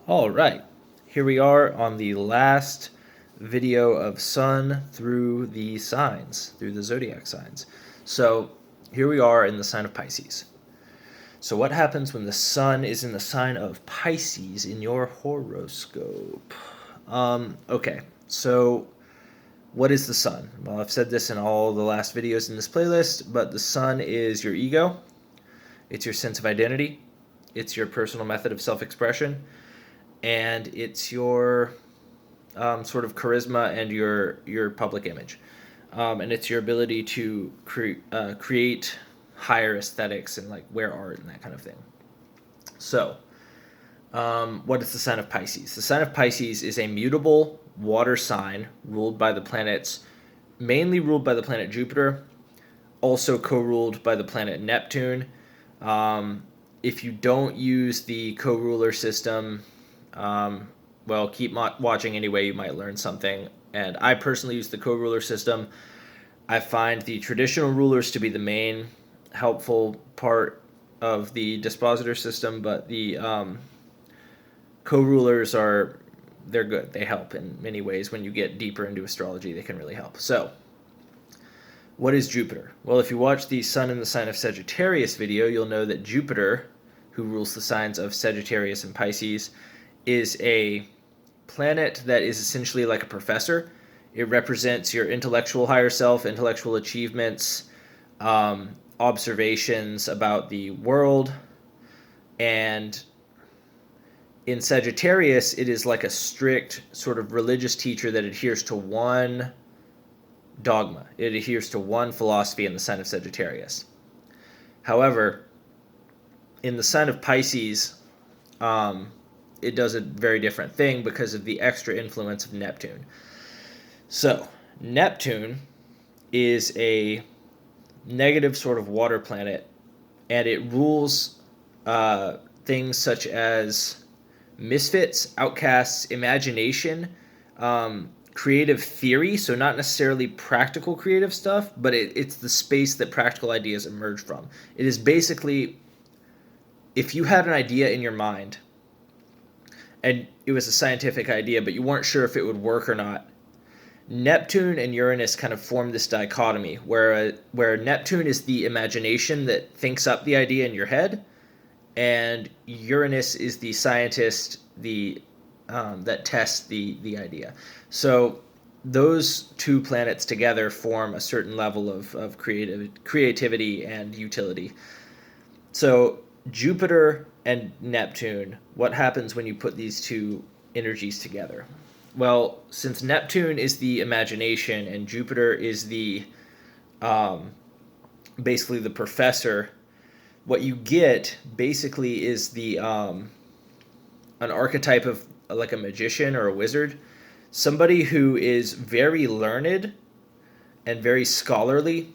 All right, here we are on the last video of Sun through the signs, through the zodiac signs. So here we are in the sign of Pisces. So what happens when the Sun is in the sign of Pisces in your horoscope? Okay, so what is the Sun? Well, I've said this in all the last videos in this playlist, but the Sun is your ego, it's your sense of identity, it's your personal method of self-expression, and it's your sort of charisma and your public image, and it's your ability to create higher aesthetics and like wear art and that kind of thing. So, what is the sign of Pisces? The sign of Pisces is a mutable water sign mainly ruled by the planet Jupiter, also co-ruled by the planet Neptune. If you don't use the co-ruler system, well, keep watching anyway. You might learn something. And I personally use the co-ruler system. I find the traditional rulers to be the main helpful part of the dispositor system, but the co-rulers they're good. They help in many ways. When you get deeper into astrology, they can really help. So, what is Jupiter? Well, if you watch the Sun in the sign of Sagittarius video, you'll know that Jupiter, who rules the signs of Sagittarius and Pisces, is a planet that is essentially like a professor. It represents your intellectual higher self, intellectual achievements, observations about the world. And in Sagittarius, it is like a strict sort of religious teacher that adheres to one dogma. It adheres to one philosophy in the sign of Sagittarius. However, in the sign of Pisces, it does a very different thing because of the extra influence of Neptune. So, Neptune is a negative sort of water planet, and it rules things such as misfits, outcasts, imagination, creative theory, so not necessarily practical creative stuff, but it's the space that practical ideas emerge from. It is basically, if you had an idea in your mind, and it was a scientific idea, but you weren't sure if it would work or not, Neptune and Uranus kind of form this dichotomy where Neptune is the imagination that thinks up the idea in your head, and Uranus is the scientist that tests the idea. So those two planets together form a certain level of creativity and utility. So Jupiter and Neptune, what happens when you put these two energies together? Well, since Neptune is the imagination and Jupiter is basically the professor, what you get basically is an archetype of like a magician or a wizard, somebody who is very learned and very scholarly,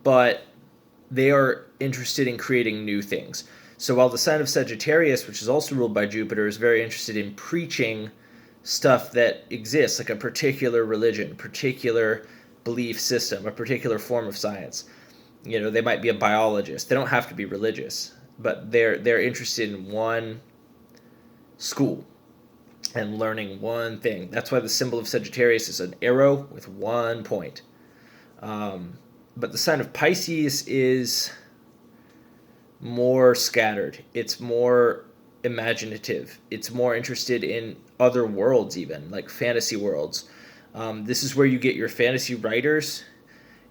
but they are interested in creating new things. So while the sign of Sagittarius, which is also ruled by Jupiter, is very interested in preaching stuff that exists, like a particular religion, particular belief system, a particular form of science. You know, they might be a biologist. They don't have to be religious, but they're interested in one school and learning one thing. That's why the symbol of Sagittarius is an arrow with one point. But the sign of Pisces is more scattered. It's more imaginative. It's more interested in other worlds, even like fantasy worlds. This is where you get your fantasy writers.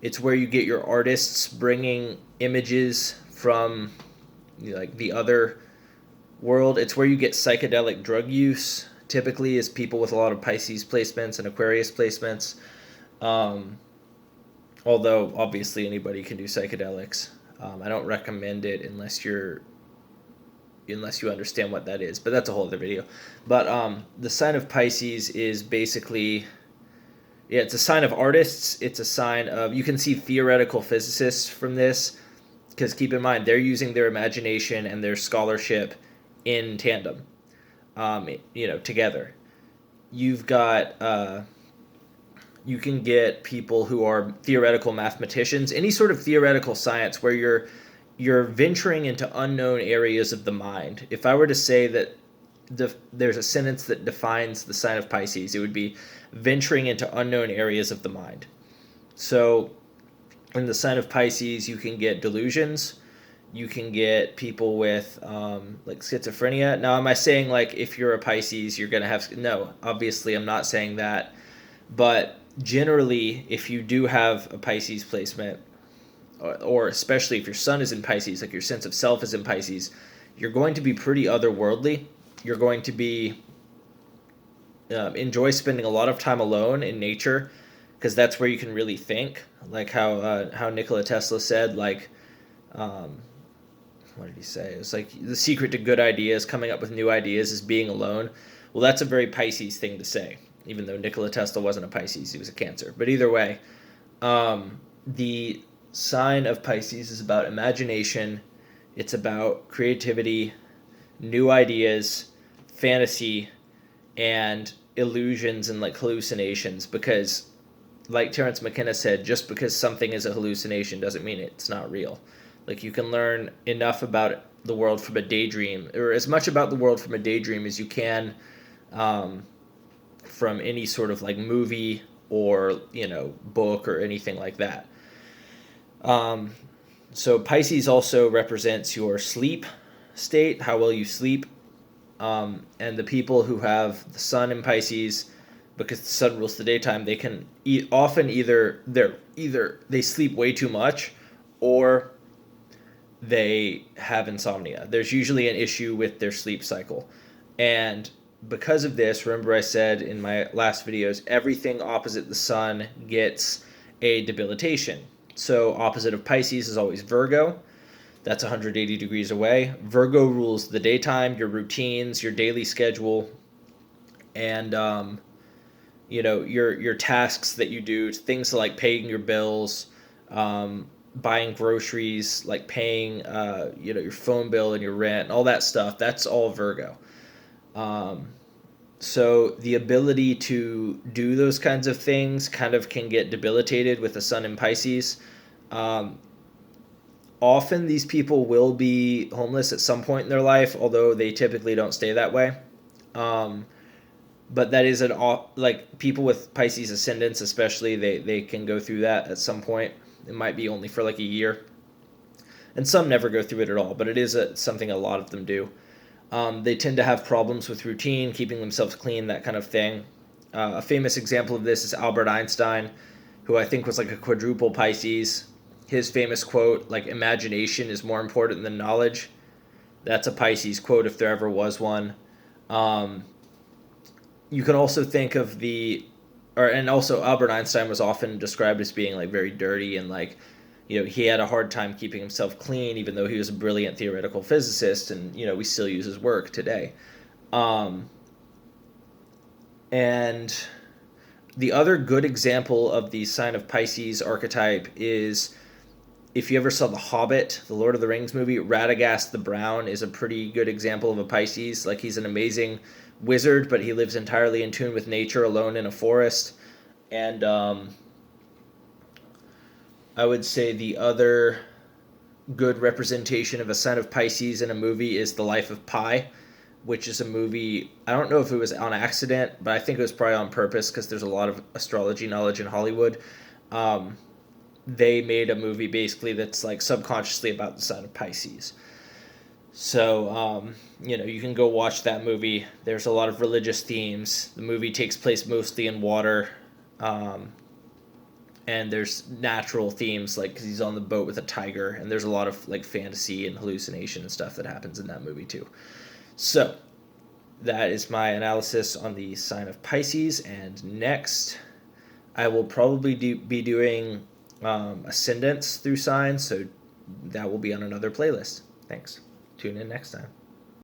It's where you get your artists bringing images from like the other world. It's where you get psychedelic drug use, typically, is people with a lot of Pisces placements and Aquarius placements. Although obviously anybody can do psychedelics. I don't recommend it unless you understand what that is, but that's a whole other video. But the sign of Pisces is basically, yeah, it's a sign of artists. It's a sign of, you can see theoretical physicists from this, because keep in mind, they're using their imagination and their scholarship in tandem, together. You've got, you can get people who are theoretical mathematicians, any sort of theoretical science where you're venturing into unknown areas of the mind. If I were to say that there's a sentence that defines the sign of Pisces, it would be venturing into unknown areas of the mind. So in the sign of Pisces, you can get delusions. You can get people with like schizophrenia. Now, am I saying like if you're a Pisces, you're going to have... No, obviously I'm not saying that. But generally, if you do have a Pisces placement, or especially if your sun is in Pisces, like your sense of self is in Pisces, you're going to be pretty otherworldly. You're going to be enjoy spending a lot of time alone in nature, because that's where you can really think. Like how Nikola Tesla said, like, what did he say? It was like the secret to good ideas, coming up with new ideas, is being alone. Well, that's a very Pisces thing to say, even though Nikola Tesla wasn't a Pisces, he was a Cancer. But either way, the sign of Pisces is about imagination. It's about creativity, new ideas, fantasy, and illusions and like hallucinations. Because, like Terence McKenna said, just because something is a hallucination doesn't mean it's not real. Like, you can learn enough about the world from a daydream, or as much about the world from a daydream as you can from any sort of like movie or, book or anything like that. So Pisces also represents your sleep state, how well you sleep. And the people who have the sun in Pisces, because the sun rules the daytime, they can often either they sleep way too much, or they have insomnia. There's usually an issue with their sleep cycle. And because of this, remember I said in my last videos, everything opposite the sun gets a debilitation. So opposite of Pisces is always Virgo. That's 180 degrees away. Virgo rules the daytime, your routines, your daily schedule, and your tasks that you do, things like paying your bills, buying groceries, like paying your phone bill and your rent, and all that stuff. That's all Virgo. So the ability to do those kinds of things kind of can get debilitated with the sun in Pisces. Often these people will be homeless at some point in their life, although they typically don't stay that way. But that is like people with Pisces ascendants, especially, they can go through that at some point. It might be only for like a year. And some never go through it at all, but it is something a lot of them do. They tend to have problems with routine, keeping themselves clean, that kind of thing. A famous example of this is Albert Einstein, who I think was like a quadruple Pisces. His famous quote, like, imagination is more important than knowledge. That's a Pisces quote if there ever was one. You can also think of and also Albert Einstein was often described as being like very dirty, and like, he had a hard time keeping himself clean, even though he was a brilliant theoretical physicist, and, we still use his work today. And the other good example of the sign of Pisces archetype is, if you ever saw The Hobbit, the Lord of the Rings movie, Radagast the Brown is a pretty good example of a Pisces. Like, he's an amazing wizard, but he lives entirely in tune with nature, alone in a forest. And I would say the other good representation of a sign of Pisces in a movie is The Life of Pi, which is a movie, I don't know if it was on accident, but I think it was probably on purpose, because there's a lot of astrology knowledge in Hollywood. They made a movie basically that's like subconsciously about the sign of Pisces. So, you can go watch that movie. There's a lot of religious themes. The movie takes place mostly in water. And there's natural themes, like, because he's on the boat with a tiger, and there's a lot of like fantasy and hallucination and stuff that happens in that movie too. So that is my analysis on the sign of Pisces, and next I will probably be doing ascendants through signs, so that will be on another playlist. Thanks. Tune in next time.